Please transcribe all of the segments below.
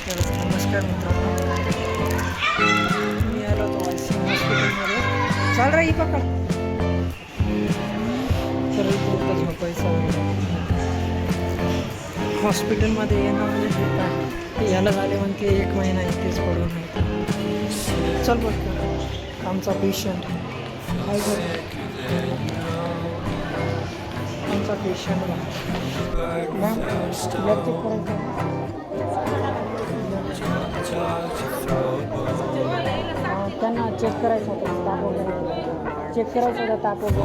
नमस्कार मित्रांनो, मी आलो तो ICM हॉस्पिटलमध्ये. चाल रही पकड तर झोपायचं. हॉस्पिटलमध्ये येणं म्हणजे काय, याला झाले म्हणते 1 महिना इथेच पडून आहे. चल बघ आमचा पेशंट काय आमचा पेशंट मॅम ब्लड चेक करायचं. त्यांना चेक करायचं होतं, ताप वगैरे चेक करायचं होतं, ताप वगैरे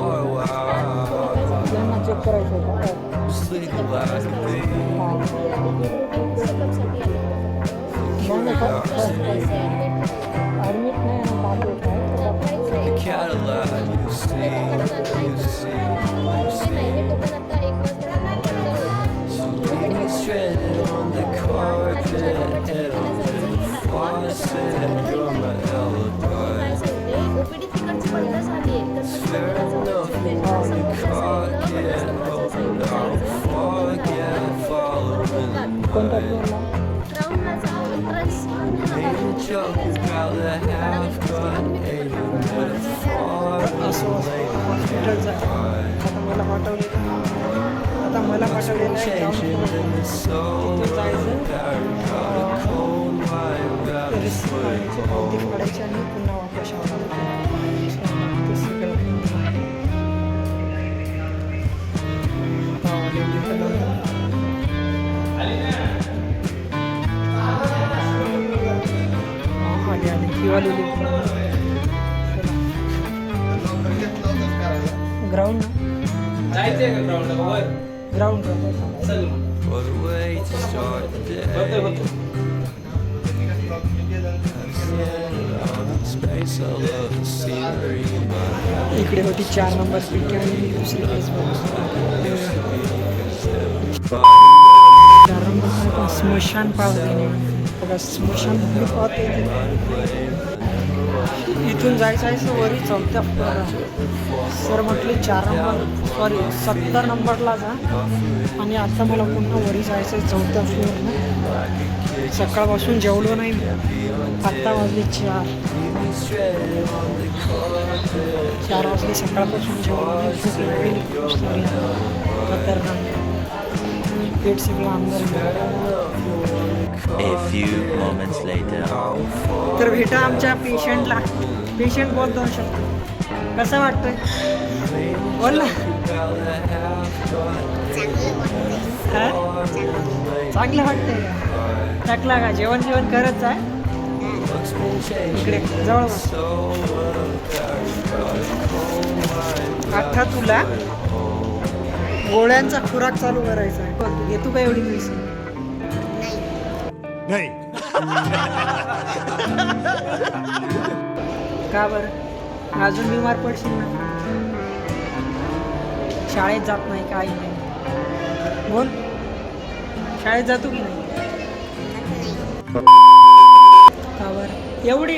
त्यांना चेक करायचं होतं. ॲडमिट नाही ना, मला पाठवलेलं काढायची आणि पुन्हा वापस ग्राउंड ग्राउंड इकडे होती 4 नंबर सीट आणि दुसरी केस स्मशान पावते बघा, स्मशान पावते. इथून जायचं आहे वरी 4थ्या फ्लोअरला. सर म्हटले 4 नंबर सॉरी 70 नंबरला जा, आणि आता मला पुन्हा वरी जायचं आहे 4थ्या फ्लोअरला. सकाळपासून जेवलो नाही, आत्ता वाजले 4 वाजले. सकाळपासून जेवलो नाही, खतरनाक पेट सगळं अंदर. A few moments later. तर भेटा आमच्या पेशंटला. पेशंट बोलतो शकतो, कसं वाटतंय बोल ना. चांगलं वाटतंय का? टाकला का जेवण करत आहे इकडे जवळ. आता तुला गोळ्यांचा खुराक चालू करायचा आहे. घेतो का एवढी पैसे? नाही. का बरं? अजून बिमार पडशील ना. शाळेत जात नाही, काही नाही. बोल, शाळेत जातो की नाही? का बरं? एवढी